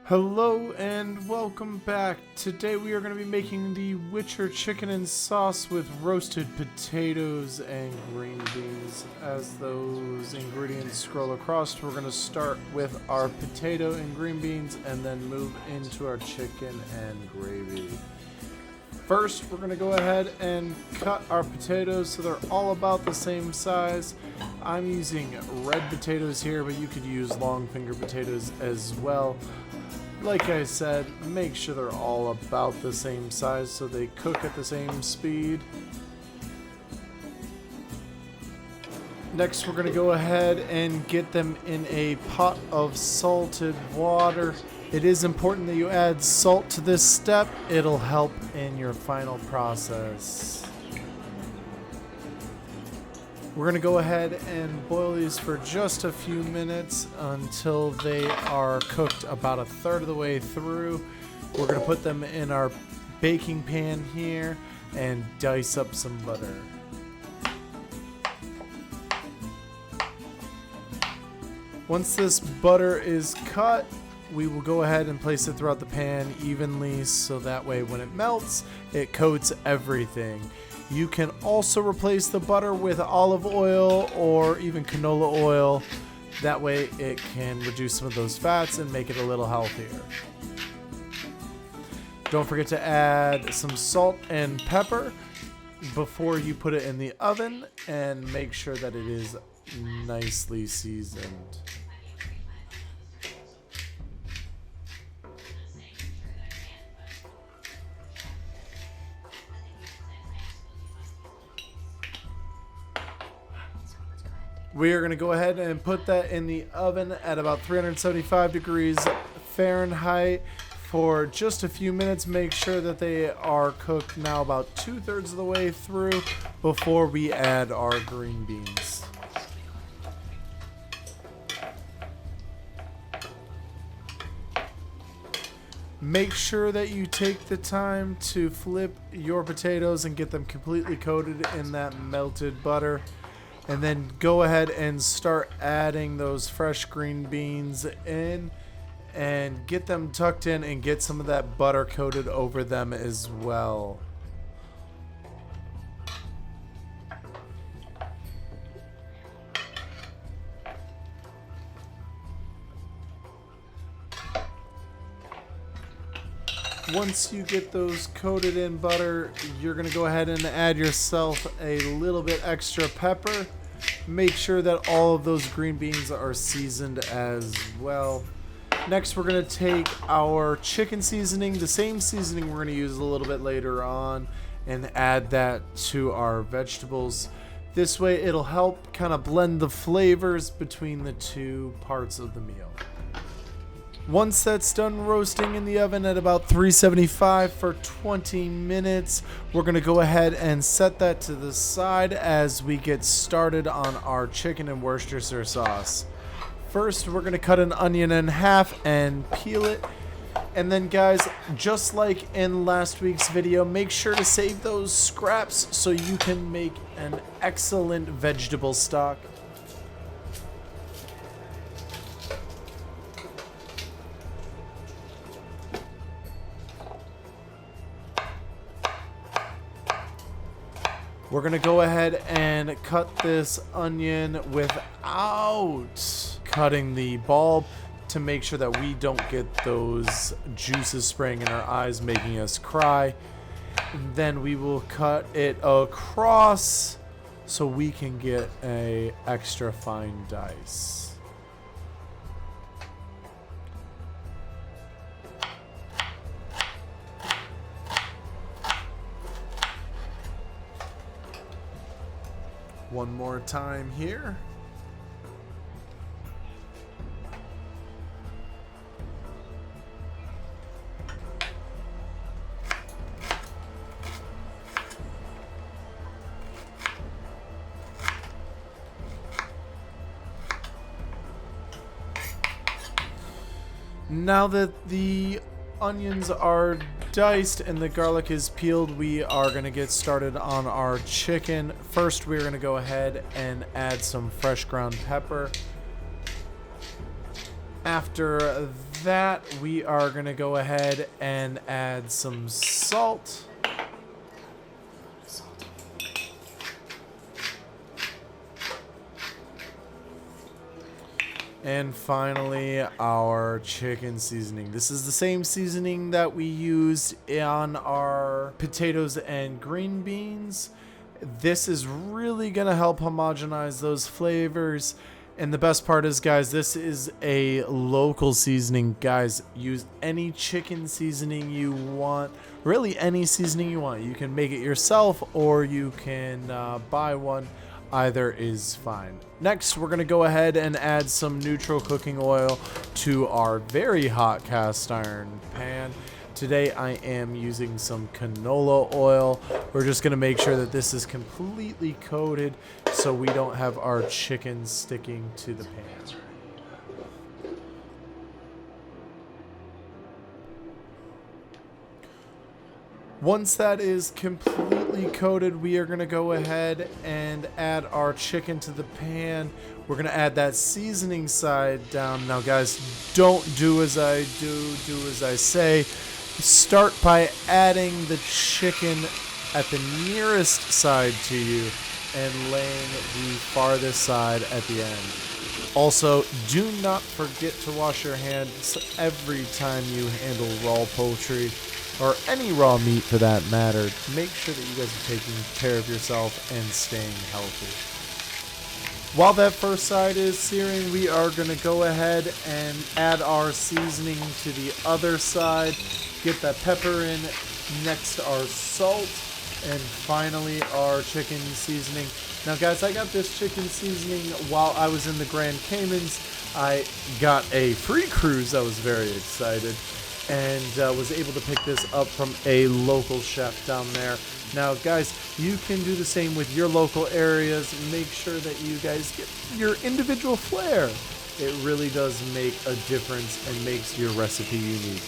Hello and welcome back. Today we are going to be making the Witcher chicken and sauce with roasted potatoes and green beans. As those ingredients scroll across, we're going to start with our potato and green beans and then move into our chicken and gravy. First, we're going to go ahead and cut our potatoes so they're all about the same size. I'm using red potatoes here, but you could use long finger potatoes as well. Like I said, make sure they're all about the same size so they cook at the same speed. Next, we're going to go ahead and get them in a pot of salted water. It is important that you add salt to this step. It'll help in your final process. We're going to go ahead and boil these for just a few minutes until they are cooked about a third of the way through. We're going to put them in our baking pan here and dice up some butter. Once this butter is cut, we will go ahead and place it throughout the pan evenly so that way when it melts, it coats everything. You can also replace the butter with olive oil or even canola oil. That way it can reduce some of those fats and make it a little healthier. Don't forget to add some salt and pepper before you put it in the oven and make sure that it is nicely seasoned. We are going to go ahead and put that in the oven at about 375 degrees Fahrenheit for just a few minutes. Make sure that they are cooked now about 2/3 of the way through before we add our green beans. Make sure that you take the time to flip your potatoes and get them completely coated in that melted butter. And then go ahead and start adding those fresh green beans in and get them tucked in and get some of that butter coated over them as well. Once you get those coated in butter, you're going to go ahead and add yourself a little bit extra pepper. Make sure that all of those green beans are seasoned as well. Next, we're going to take our chicken seasoning, the same seasoning we're going to use a little bit later on, and add that to our vegetables. This way, it'll help kind of blend the flavors between the two parts of the meal. Once that's done roasting in the oven at about 375 for 20 minutes, we're going to go ahead and set that to the side as we get started on our chicken and Worcestershire sauce. First, we're going to cut an onion in half and peel it. And then guys, just like in last week's video, make sure to save those scraps so you can make an excellent vegetable stock. We're going to go ahead and cut this onion without cutting the bulb to make sure that we don't get those juices spraying in our eyes, making us cry. And then we will cut it across so we can get a extra fine dice. One more time here. Now that the onions are diced and the garlic is peeled, we are going to get started on our chicken. First, we're going to go ahead and add some fresh ground pepper. After that, we are going to go ahead and add some salt. And finally, our chicken seasoning. This is the same seasoning that we used on our potatoes and green beans. This is really going to help homogenize those flavors. And the best part is, guys, this is a local seasoning. Guys, use any chicken seasoning you want. Really, any seasoning you want. You can make it yourself or you can buy one. Either is fine. Next, we're going to go ahead and add some neutral cooking oil to our very hot cast iron pan. Today I am using some canola oil. We're just going to make sure that this is completely coated so we don't have our chicken sticking to the pan. Once that is completely coated, we are going to go ahead and add our chicken to the pan. We're going to add that seasoning side down. Now, guys, don't do as I do as I say. Start by adding the chicken at the nearest side to you and laying the farthest side at the end. Also, do not forget to wash your hands every time you handle raw poultry, or any raw meat for that matter. Make sure that you guys are taking care of yourself and staying healthy. While that first side is searing, we are going to go ahead and add our seasoning to the other side. Get that pepper in, next our salt, and finally our chicken seasoning. Now, guys, I got this chicken seasoning while I was in the Grand Caymans. I got a free cruise. I was very excited. And was able to pick this up from a local chef down there. Now, guys, you can do the same with your local areas. Make sure that you guys get your individual flair. It really does make a difference and makes your recipe unique.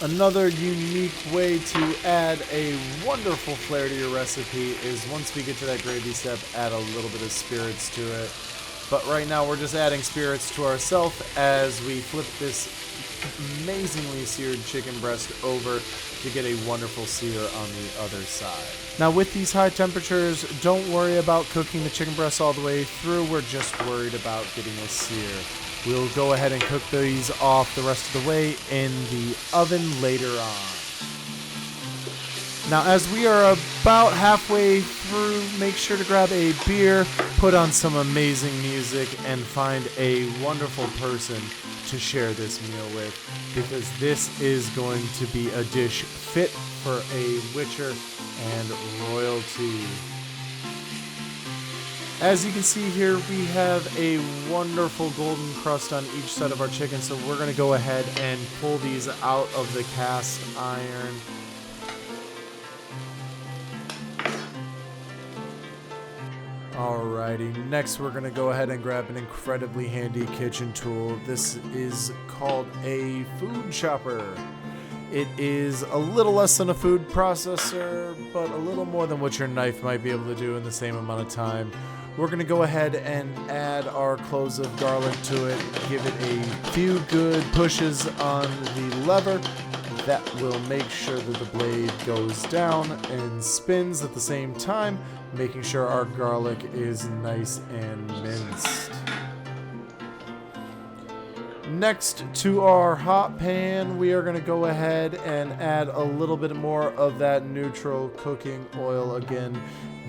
Another unique way to add a wonderful flair to your recipe is once we get to that gravy step, add a little bit of spirits to it. But right now, we're just adding spirits to ourselves as we flip this amazingly seared chicken breast over to get a wonderful sear on the other side. Now, with these high temperatures, don't worry about cooking the chicken breast all the way through. We're just worried about getting a sear. We'll go ahead and cook these off the rest of the way in the oven later on. Now, as we are about halfway through, make sure to grab a beer, put on some amazing music, and find a wonderful person to share this meal with, because this is going to be a dish fit for a witcher and royalty. As you can see here, we have a wonderful golden crust on each side of our chicken, so we're going to go ahead and pull these out of the cast iron. Alrighty, next we're going to go ahead and grab an incredibly handy kitchen tool. This is called a food chopper. It is a little less than a food processor, but a little more than what your knife might be able to do in the same amount of time. We're going to go ahead and add our cloves of garlic to it, give it a few good pushes on the lever. That will make sure that the blade goes down and spins at the same time, making sure our garlic is nice and minced. Next to our hot pan, we are going to go ahead and add a little bit more of that neutral cooking oil, again,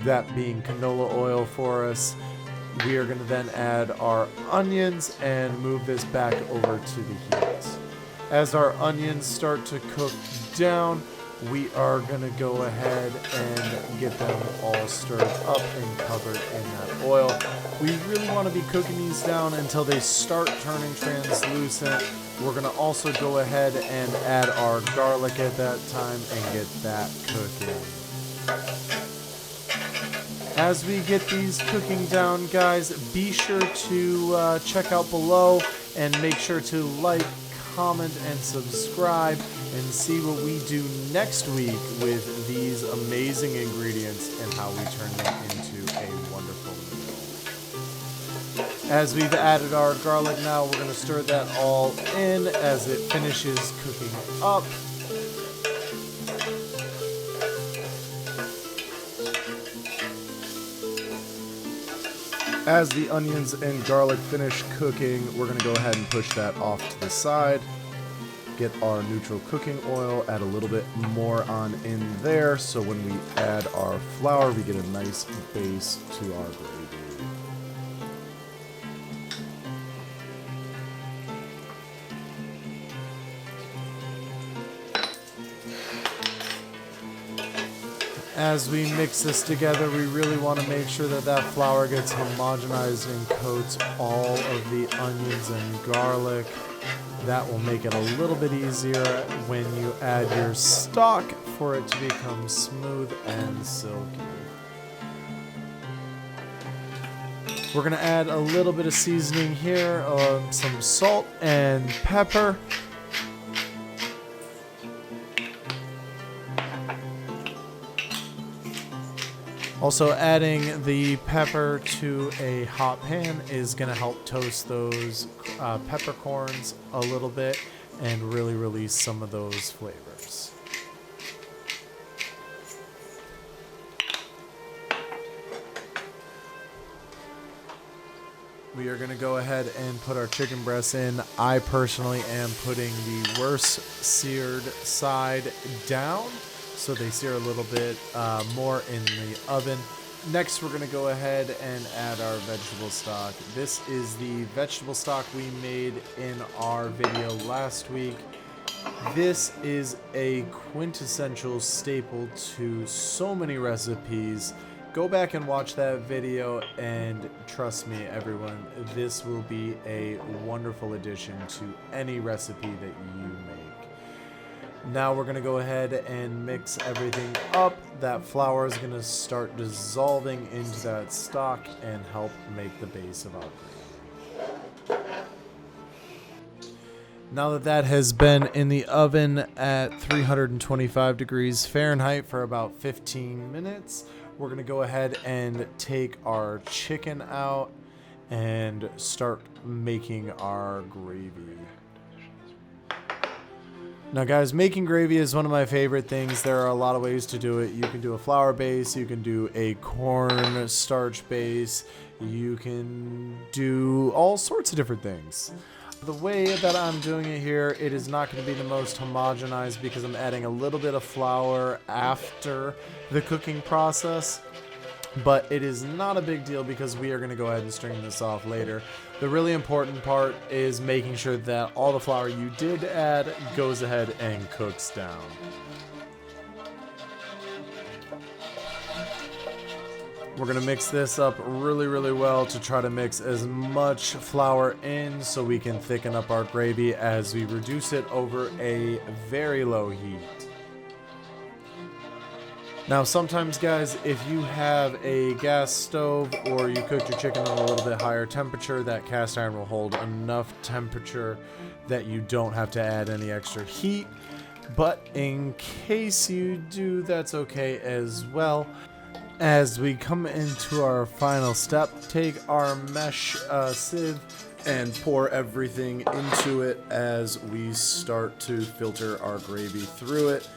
that being canola oil for us. We are going to then add our onions and move this back over to the heat. As our onions start to cook down, we are going to go ahead and get them all stirred up and covered in that oil. We really want to be cooking these down until they start turning translucent. We're going to also go ahead and add our garlic at that time and get that cooking. As we get these cooking down, guys, be sure to check out below and make sure to like, comment, and subscribe, and see what we do next week with these amazing ingredients and how we turn them into a wonderful meal. As we've added our garlic now, we're going to stir that all in as it finishes cooking up. As the onions and garlic finish cooking, we're going to go ahead and push that off to the side. Get our neutral cooking oil, add a little bit more on in there, so when we add our flour, we get a nice base to our gravy. As we mix this together, we really want to make sure that that flour gets homogenized and coats all of the onions and garlic. That will make it a little bit easier when you add your stock for it to become smooth and silky. We're going to add a little bit of seasoning here, some salt and pepper. Also, adding the pepper to a hot pan is going to help toast those peppercorns a little bit and really release some of those flavors. We are going to go ahead and put our chicken breasts in. I personally am putting the worst seared side down, so they sear a little bit more in the oven. Next, we're going to go ahead and add our vegetable stock. This is the vegetable stock we made in our video last week. This is a quintessential staple to so many recipes. Go back and watch that video, and trust me, everyone, this will be a wonderful addition to any recipe that you make. Now we're going to go ahead and mix everything up. That flour is going to start dissolving into that stock and help make the base of our gravy. Now that that has been in the oven at 325 degrees Fahrenheit for about 15 minutes, we're going to go ahead and take our chicken out and start making our gravy. Now guys, making gravy is one of my favorite things. There are a lot of ways to do it. You can do a flour base, you can do a corn starch base, you can do all sorts of different things. The way that I'm doing it here, it is not going to be the most homogenized because I'm adding a little bit of flour after the cooking process. But it is not a big deal because we are going to go ahead and strain this off later. The really important part is making sure that all the flour you did add goes ahead and cooks down. We're going to mix this up really, really well to try to mix as much flour in so we can thicken up our gravy as we reduce it over a very low heat. Now sometimes guys, if you have a gas stove or you cooked your chicken on a little bit higher temperature, that cast iron will hold enough temperature that you don't have to add any extra heat. But in case you do, that's okay as well. As we come into our final step, take our mesh sieve and pour everything into it as we start to filter our gravy through it.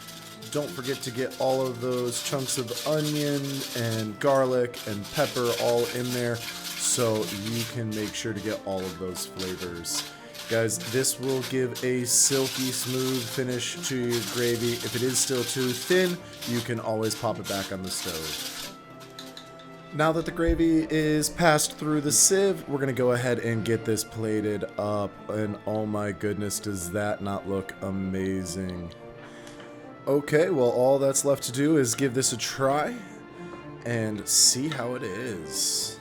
Don't forget to get all of those chunks of onion and garlic and pepper all in there so you can make sure to get all of those flavors. Guys, this will give a silky smooth finish to your gravy. If it is still too thin, you can always pop it back on the stove. Now that the gravy is passed through the sieve, we're going to go ahead and get this plated up. And oh my goodness, does that not look amazing? Okay, well, all that's left to do is give this a try and see how it is.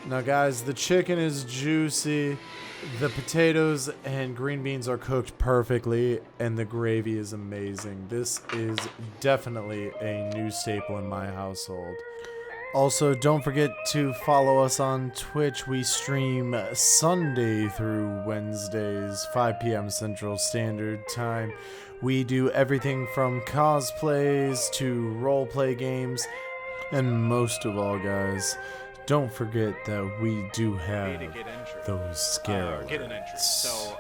Now guys, the chicken is juicy, the potatoes and green beans are cooked perfectly, and the gravy is amazing. This is definitely a new staple in my household. Also, don't forget to follow us on Twitch. We stream Sunday through Wednesdays, 5 p.m. Central Standard Time. We do everything from cosplays to roleplay games. And most of all, guys, don't forget that we do have those scare alerts. Get an entry. So,